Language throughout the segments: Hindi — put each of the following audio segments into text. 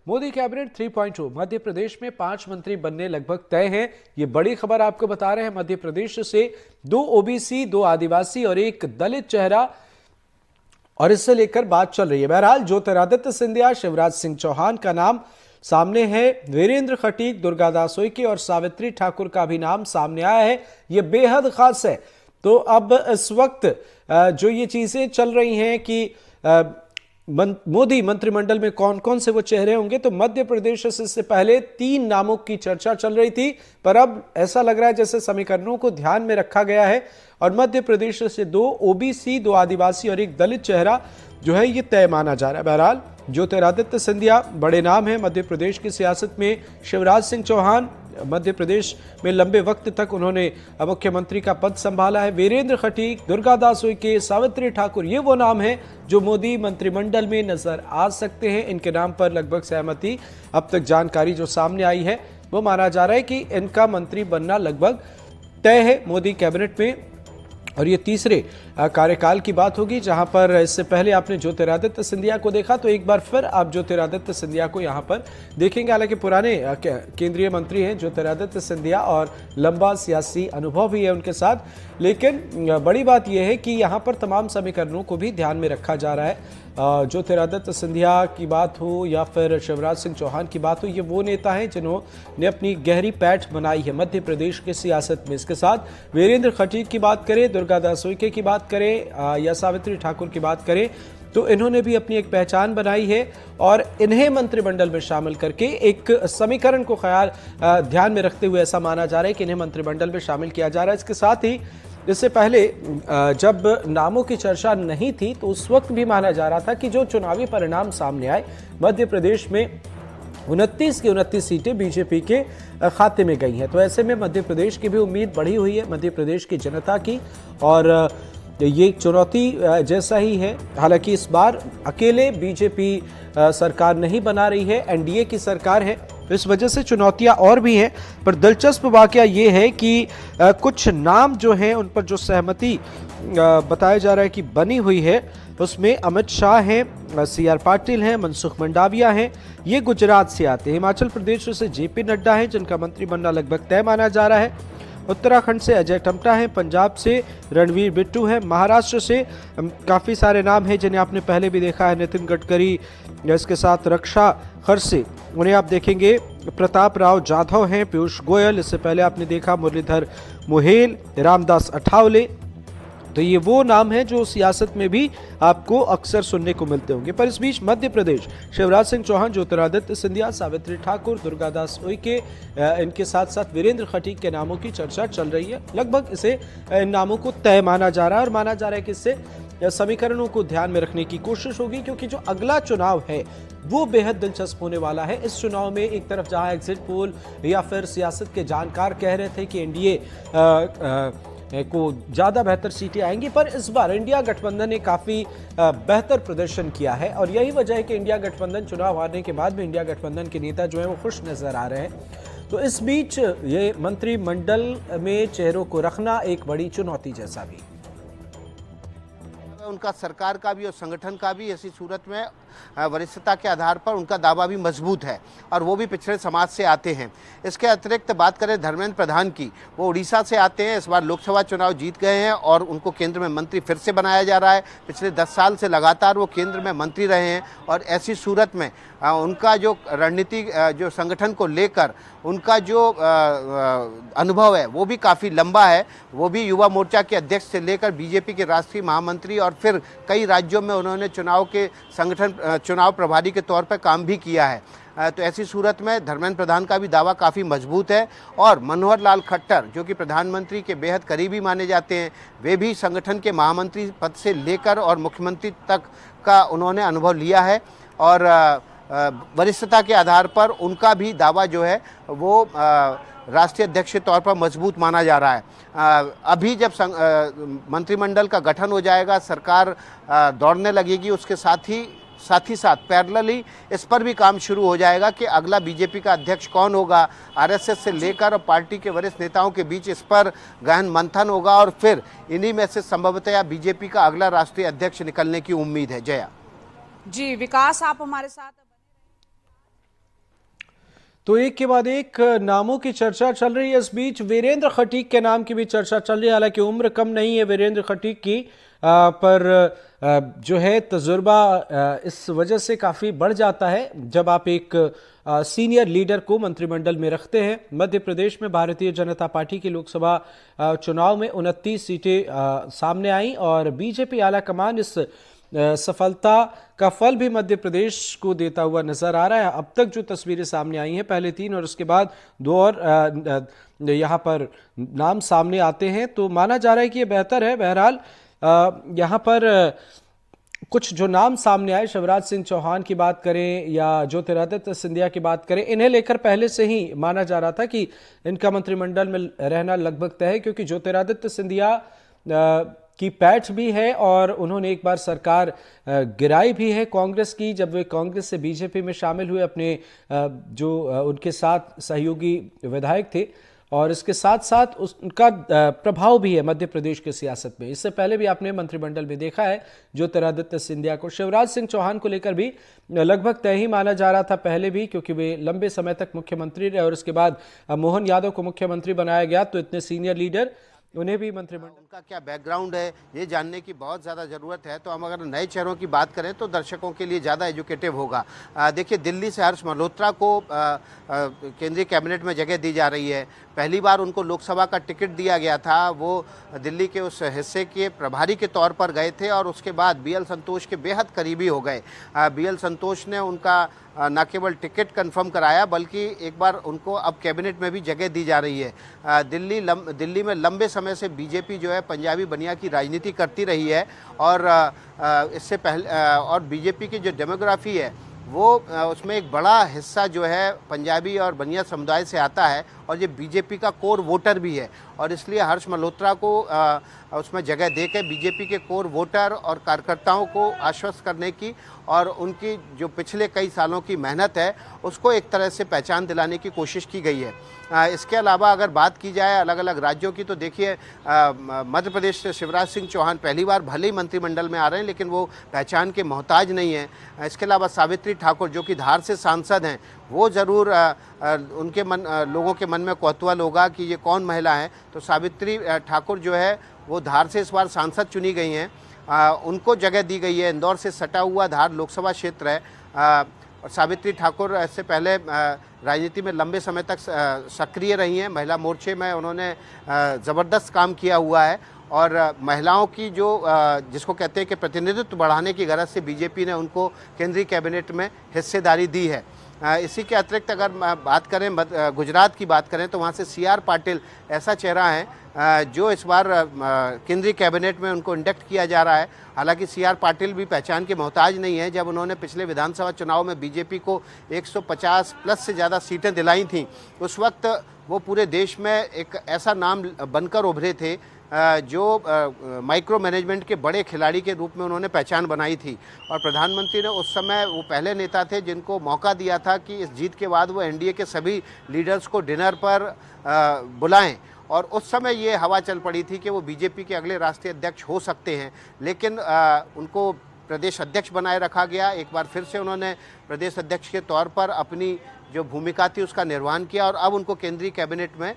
मोदी कैबिनेट 3.0 मध्य प्रदेश में 5 मंत्री बनने लगभग तय हैं। ये बड़ी खबर आपको बता रहे हैं। मध्य प्रदेश से 2 ओबीसी, 2 आदिवासी और 1 दलित चेहरा, और इससे लेकर बात चल रही है। बहरहाल ज्योतिरादित्य सिंधिया, शिवराज सिंह चौहान का नाम सामने है। वीरेंद्र खटीक, दुर्गादास उइके और सावित्री ठाकुर का भी नाम सामने आया है। यह बेहद खास है। तो अब इस वक्त जो ये चीजें चल रही हैं कि मोदी मंत्रिमंडल में कौन कौन से वो चेहरे होंगे, तो मध्य प्रदेश से इससे पहले 3 नामों की चर्चा चल रही थी, पर अब ऐसा लग रहा है जैसे समीकरणों को ध्यान में रखा गया है और मध्य प्रदेश से 2 ओबीसी, 2 आदिवासी और 1 दलित चेहरा जो है ये तय माना जा रहा है। बहरहाल ज्योतिरादित्य सिंधिया बड़े नाम है मध्य प्रदेश की सियासत में। शिवराज सिंह चौहान मध्य प्रदेश में लंबे वक्त तक उन्होंने मुख्यमंत्री का पद संभाला है। वीरेंद्र खटीक, दुर्गादास उइके, सावित्री ठाकुर, ये वो नाम हैं जो मोदी मंत्रिमंडल में नजर आ सकते हैं। इनके नाम पर लगभग सहमति अब तक जानकारी जो सामने आई है वो माना जा रहा है कि इनका मंत्री बनना लगभग तय है मोदी कैबिनेट में। और ये तीसरे कार्यकाल की बात होगी, जहां पर इससे पहले आपने ज्योतिरादित्य सिंधिया को देखा, तो एक बार फिर आप ज्योतिरादित्य सिंधिया को यहां पर देखेंगे। हालांकि पुराने केंद्रीय मंत्री हैं ज्योतिरादित्य सिंधिया और लंबा सियासी अनुभव भी है उनके साथ, लेकिन बड़ी बात यह है कि यहां पर तमाम समीकरणों को भी ध्यान में रखा जा रहा है। ज्योतिरादित्य सिंधिया की बात हो या फिर शिवराज सिंह चौहान की बात हो, ये वो नेता हैं जिन्होंने अपनी गहरी पैठ बनाई है मध्य प्रदेश की सियासत में। इसके साथ वीरेंद्र खटीक की बात करें, दुर्गादास उइके की बात करें या सावित्री ठाकुर की बात करें, तो इन्होंने भी अपनी एक पहचान बनाई है और इन्हें मंत्रिमंडल में शामिल करके एक समीकरण को ध्यान में रखते हुए ऐसा माना जा रहा है कि इन्हें मंत्रिमंडल में शामिल किया जा रहा है। इसके साथ ही इससे पहले जब नामों की चर्चा नहीं थी तो उस वक्त भी माना जा रहा था कि जो चुनावी परिणाम सामने आए मध्य प्रदेश में 29 की 29 सीटें बीजेपी के खाते में गई हैं। तो ऐसे में मध्य प्रदेश की भी उम्मीद बढ़ी हुई है मध्य प्रदेश की जनता की, और ये चुनौती जैसा ही है। हालांकि इस बार अकेले बीजेपी सरकार नहीं बना रही है, एनडीए की सरकार है, तो इस वजह से चुनौतियां और भी हैं। पर दिलचस्प वाकया ये है कि कुछ नाम जो हैं उन पर जो सहमति बताया जा रहा है कि बनी हुई है, उसमें अमित शाह हैं, सीआर पाटिल हैं, मनसुख मंडाविया हैं, ये गुजरात से आते हैं। हिमाचल प्रदेश से जेपी नड्डा हैं जिनका मंत्री बनना लगभग तय माना जा रहा है। उत्तराखंड से अजय टम्टा हैं, पंजाब से रणवीर बिट्टू हैं, महाराष्ट्र से काफ़ी सारे नाम हैं जिन्हें आपने पहले भी देखा है, नितिन गडकरी, इसके साथ रक्षा खरसे, उन्हें आप देखेंगे, प्रताप राव जाधव हैं, पीयूष गोयल, इससे पहले आपने देखा मुरलीधर मोहेल, रामदास अठावले। तो ये वो नाम हैं जो सियासत में भी आपको अक्सर सुनने को मिलते होंगे। पर इस बीच मध्य प्रदेश शिवराज सिंह चौहान, ज्योतिरादित्य सिंधिया, सावित्री ठाकुर, दुर्गादास उइके, इनके साथ साथ वीरेंद्र खटीक के नामों की चर्चा चल रही है। लगभग इसे इन नामों को तय माना जा रहा है और माना जा रहा है कि इससे समीकरणों को ध्यान में रखने की कोशिश होगी, क्योंकि जो अगला चुनाव है वो बेहद दिलचस्प होने वाला है। इस चुनाव में एक तरफ जहां एग्जिट पोल या फिर सियासत के जानकार कह रहे थे कि एनडीए को ज़्यादा बेहतर सीटें आएंगी, पर इस बार इंडिया गठबंधन ने काफ़ी बेहतर प्रदर्शन किया है और यही वजह है कि इंडिया गठबंधन चुनाव हारने के बाद भी इंडिया गठबंधन के नेता जो हैं वो खुश नज़र आ रहे हैं। तो इस बीच ये मंत्रिमंडल में चेहरों को रखना एक बड़ी चुनौती जैसा भी उनका सरकार का भी और संगठन का भी ऐसी सूरत में वरिष्ठता के आधार पर उनका दावा भी मजबूत है और वो भी पिछड़े समाज से आते हैं। इसके अतिरिक्त बात करें धर्मेंद्र प्रधान की, वो उड़ीसा से आते हैं, इस बार लोकसभा चुनाव जीत गए हैं और उनको केंद्र में मंत्री फिर से बनाया जा रहा है। पिछले 10 साल से लगातार वो केंद्र में मंत्री रहे हैं और ऐसी सूरत में उनका जो रणनीति जो संगठन को लेकर उनका जो अनुभव है वो भी काफ़ी लंबा है। वो भी युवा मोर्चा के अध्यक्ष से लेकर बीजेपी के राष्ट्रीय महामंत्री और फिर कई राज्यों में उन्होंने चुनाव प्रभारी के तौर पर काम भी किया है। तो ऐसी सूरत में धर्मेंद्र प्रधान का भी दावा काफ़ी मजबूत है और मनोहर लाल खट्टर जो कि प्रधानमंत्री के बेहद करीबी माने जाते हैं, वे भी संगठन के महामंत्री पद से लेकर और मुख्यमंत्री तक का उन्होंने अनुभव लिया है और वरिष्ठता के आधार पर उनका भी दावा जो है वो राष्ट्रीय अध्यक्ष के तौर पर मजबूत माना जा रहा है। अभी जब मंत्रिमंडल का गठन हो जाएगा, सरकार दौड़ने लगेगी, उसके साथ ही पैरेलली इस पर भी काम शुरू हो जाएगा कि अगला बीजेपी का अध्यक्ष कौन होगा। आरएसएस से लेकर और पार्टी के वरिष्ठ नेताओं के बीच इस पर गहन मंथन होगा और फिर इन्हीं में से संभवतः बीजेपी का अगला राष्ट्रीय अध्यक्ष निकलने की उम्मीद है। जया जी, विकास आप हमारे साथ तो एक के बाद एक नामों की चर्चा चल रही है। इस बीच वीरेंद्र खटीक के नाम की भी चर्चा चल रही है। हालांकि उम्र कम नहीं है वीरेंद्र खटीक की, पर जो है तजुर्बा इस वजह से काफ़ी बढ़ जाता है जब आप एक सीनियर लीडर को मंत्रिमंडल में रखते हैं। मध्य प्रदेश में भारतीय जनता पार्टी की लोकसभा चुनाव में 29 सीटें सामने आई और बीजेपी आला कमान इस सफलता का फल भी मध्य प्रदेश को देता हुआ नजर आ रहा है। अब तक जो तस्वीरें सामने आई हैं, पहले 3 और उसके बाद 2 और यहाँ पर नाम सामने आते हैं, तो माना जा रहा है कि ये बेहतर है। बहरहाल यहाँ पर कुछ जो नाम सामने आए, शिवराज सिंह चौहान की बात करें या ज्योतिरादित्य सिंधिया की बात करें, इन्हें लेकर पहले से ही माना जा रहा था कि इनका मंत्रिमंडल में रहना लगभग तय है, क्योंकि ज्योतिरादित्य सिंधिया की पैठ भी है और उन्होंने एक बार सरकार गिराई भी है कांग्रेस की, जब वे कांग्रेस से बीजेपी में शामिल हुए। अपने जो उनके साथ सहयोगी विधायक थे और इसके साथ साथ उनका प्रभाव भी है मध्य प्रदेश की सियासत में। इससे पहले भी आपने मंत्रिमंडल में देखा है ज्योतिरादित्य सिंधिया को। शिवराज सिंह चौहान को लेकर भी लगभग तय ही माना जा रहा था पहले भी, क्योंकि वे लंबे समय तक मुख्यमंत्री रहे और उसके बाद मोहन यादव को मुख्यमंत्री बनाया गया, तो इतने सीनियर लीडर उन्हें भी मंत्रिमंडल, उनका क्या बैकग्राउंड है ये जानने की बहुत ज़्यादा ज़रूरत है। तो हम अगर नए चेहरों की बात करें तो दर्शकों के लिए ज़्यादा एजुकेटिव होगा। देखिए, दिल्ली से हर्ष मल्होत्रा को केंद्रीय कैबिनेट में जगह दी जा रही है। पहली बार उनको लोकसभा का टिकट दिया गया था, वो दिल्ली के उस हिस्से के प्रभारी के तौर पर गए थे और उसके बाद BL संतोष के बेहद करीबी हो गए। BL संतोष ने उनका न केवल टिकट कंफर्म कराया बल्कि एक बार उनको अब कैबिनेट में भी जगह दी जा रही है। दिल्ली में लंबे समय से बीजेपी जो है पंजाबी बनिया की राजनीति करती रही है और इससे पहले और बीजेपी की जो डेमोग्राफी है वो उसमें एक बड़ा हिस्सा जो है पंजाबी और बनिया समुदाय से आता है और ये बीजेपी का कोर वोटर भी है और इसलिए हर्ष मल्होत्रा को उसमें जगह देकर बीजेपी के कोर वोटर और कार्यकर्ताओं को आश्वस्त करने की और उनकी जो पिछले कई सालों की मेहनत है उसको एक तरह से पहचान दिलाने की कोशिश की गई है। इसके अलावा अगर बात की जाए अलग अलग राज्यों की तो देखिए, मध्य प्रदेश से शिवराज सिंह चौहान पहली बार भले ही मंत्रिमंडल में आ रहे हैं लेकिन वो पहचान के मोहताज नहीं है। इसके अलावा सावित्री ठाकुर जो कि धार से सांसद हैं, वो ज़रूर उनके लोगों के मन में कौतूहल होगा कि ये कौन महिला है। तो सावित्री ठाकुर जो है वो धार से इस बार सांसद चुनी गई हैं, उनको जगह दी गई है। इंदौर से सटा हुआ धार लोकसभा क्षेत्र है और सावित्री ठाकुर इससे पहले राजनीति में लंबे समय तक सक्रिय रही हैं। महिला मोर्चे में उन्होंने ज़बरदस्त काम किया हुआ है और महिलाओं की जो जिसको कहते हैं कि प्रतिनिधित्व बढ़ाने की गरज से बीजेपी ने उनको केंद्रीय कैबिनेट में हिस्सेदारी दी है। इसी के अतिरिक्त अगर बात करें गुजरात की बात करें तो वहाँ से CR पाटिल ऐसा चेहरा है जो इस बार केंद्रीय कैबिनेट में उनको इंडक्ट किया जा रहा है। हालांकि CR पाटिल भी पहचान के मोहताज नहीं है। जब उन्होंने पिछले विधानसभा चुनाव में बीजेपी को 150 प्लस से ज़्यादा सीटें दिलाई थीं, उस वक्त वो पूरे देश में एक ऐसा नाम बनकर उभरे थे जो माइक्रो मैनेजमेंट के बड़े खिलाड़ी के रूप में उन्होंने पहचान बनाई थी और प्रधानमंत्री ने उस समय वो पहले नेता थे जिनको मौका दिया था कि इस जीत के बाद वो NDA के सभी लीडर्स को डिनर पर बुलाएं और उस समय ये हवा चल पड़ी थी कि वो बीजेपी के अगले राष्ट्रीय अध्यक्ष हो सकते हैं, लेकिन उनको प्रदेश अध्यक्ष बनाए रखा गया। एक बार फिर से उन्होंने प्रदेश अध्यक्ष के तौर पर अपनी जो भूमिका थी उसका निर्वहन किया और अब उनको केंद्रीय कैबिनेट में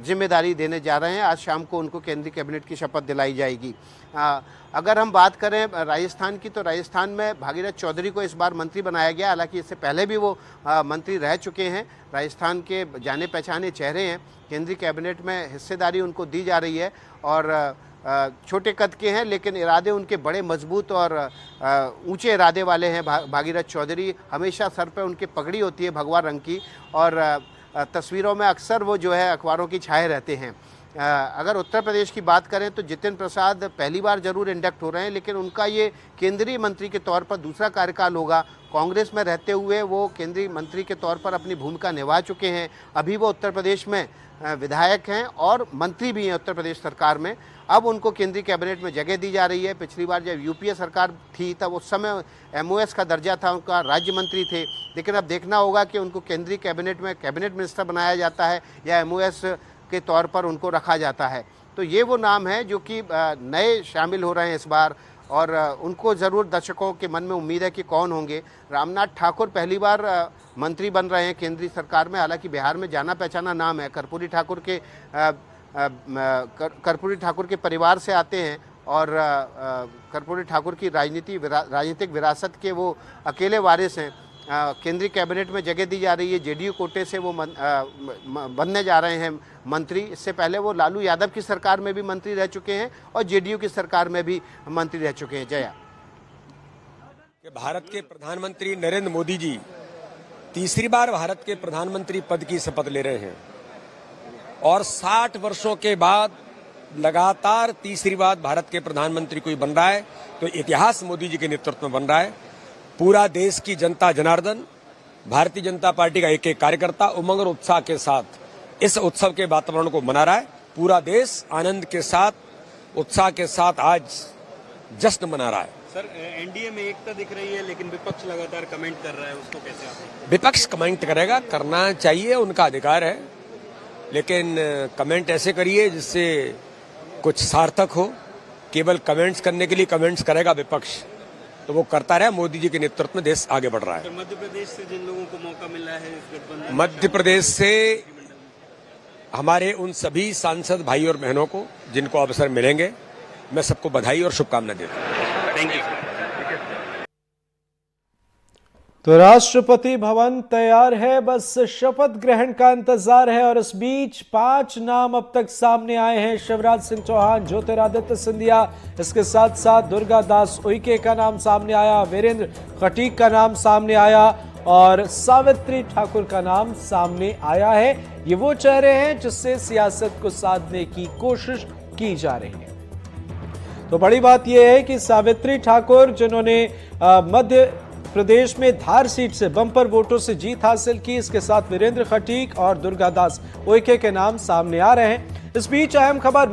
जिम्मेदारी देने जा रहे हैं। आज शाम को उनको केंद्रीय कैबिनेट की शपथ दिलाई जाएगी। अगर हम बात करें राजस्थान की तो राजस्थान में भागीरथ चौधरी को इस बार मंत्री बनाया गया। हालांकि इससे पहले भी वो मंत्री रह चुके हैं, राजस्थान के जाने पहचाने चेहरे हैं। केंद्रीय कैबिनेट में हिस्सेदारी उनको दी जा रही है और छोटे कद के हैं लेकिन इरादे उनके बड़े मजबूत और ऊंचे इरादे वाले हैं। भागीरथ चौधरी हमेशा सर पे उनकी पगड़ी होती है भगवा रंग की और तस्वीरों में अक्सर वो जो है अखबारों की छाए रहते हैं। अगर उत्तर प्रदेश की बात करें तो जितिन प्रसाद पहली बार जरूर इंडक्ट हो रहे हैं लेकिन उनका ये केंद्रीय मंत्री के तौर पर दूसरा कार्यकाल होगा। कांग्रेस में रहते हुए वो केंद्रीय मंत्री के तौर पर अपनी भूमिका निभा चुके हैं। अभी वो उत्तर प्रदेश में विधायक हैं और मंत्री भी हैं उत्तर प्रदेश सरकार में। अब उनको केंद्रीय कैबिनेट में जगह दी जा रही है। पिछली बार जब UPA सरकार थी तब उस समय MOS का दर्जा था, उनका राज्य मंत्री थे, लेकिन अब देखना होगा कि उनको केंद्रीय कैबिनेट में कैबिनेट मिनिस्टर बनाया जाता है या MOS के तौर पर उनको रखा जाता है। तो ये वो नाम है जो कि नए शामिल हो रहे हैं इस बार और उनको ज़रूर दर्शकों के मन में उम्मीद है कि कौन होंगे। रामनाथ ठाकुर पहली बार मंत्री बन रहे हैं केंद्रीय सरकार में, हालांकि बिहार में जाना पहचाना नाम है। कर्पूरी ठाकुर के परिवार से आते हैं और कर्पूरी ठाकुर की राजनीतिक विरासत के वो अकेले वारिस हैं। केंद्रीय कैबिनेट में जगह दी जा रही है, जेडीयू कोटे से वो बनने जा रहे हैं मंत्री। इससे पहले वो लालू यादव की सरकार में भी मंत्री रह चुके हैं और जेडीयू की सरकार में भी मंत्री रह चुके हैं। जया, कि भारत के प्रधानमंत्री नरेंद्र मोदी जी तीसरी बार भारत के प्रधानमंत्री पद की शपथ ले रहे हैं और 60 वर्षों के बाद लगातार तीसरी बार भारत के प्रधानमंत्री कोई बन रहा है तो इतिहास मोदी जी के नेतृत्व में बन रहा है। पूरा देश की जनता जनार्दन, भारतीय जनता पार्टी का एक एक कार्यकर्ता उमंग और उत्साह के साथ इस उत्सव के वातावरण को मना रहा है। पूरा देश आनंद के साथ, उत्साह के साथ आज जश्न मना रहा है। सर, एनडीए में एकता दिख रही है लेकिन विपक्ष लगातार कमेंट कर रहा है, उसको कैसे आप? विपक्ष कमेंट करेगा, करना चाहिए, उनका अधिकार है, लेकिन कमेंट ऐसे करिए जिससे कुछ सार्थक हो। केवल कमेंट्स करने के लिए कमेंट्स करेगा विपक्ष तो वो करता रहे। मोदी जी के नेतृत्व में देश आगे बढ़ रहा है। तो मध्य प्रदेश से जिन लोगों को मौका मिला है इस गठबंधन, मध्य प्रदेश से हमारे उन सभी सांसद भाई और बहनों को जिनको अवसर मिलेंगे, मैं सबको बधाई और शुभकामनाएं देता हूं। Thank you. तो राष्ट्रपति भवन तैयार है, बस शपथ ग्रहण का इंतजार है। और इस बीच 5 नाम अब तक सामने आए हैं। शिवराज सिंह चौहान, ज्योतिरादित्य सिंधिया, इसके साथ साथ दुर्गा दास उइके का नाम सामने आया, वीरेंद्र खटीक का नाम सामने आया और सावित्री ठाकुर का नाम सामने आया है। ये वो चेहरे हैं जिससे सियासत को साधने की कोशिश की जा रही है। तो बड़ी बात यह है कि सावित्री ठाकुर, जिन्होंने मध्य प्रदेश में धार सीट से बम्पर वोटों से जीत हासिल की, इसके साथ वीरेंद्र खटीक और दुर्गा दास उइके के नाम सामने आ रहे हैं। इस बीच अहम खबर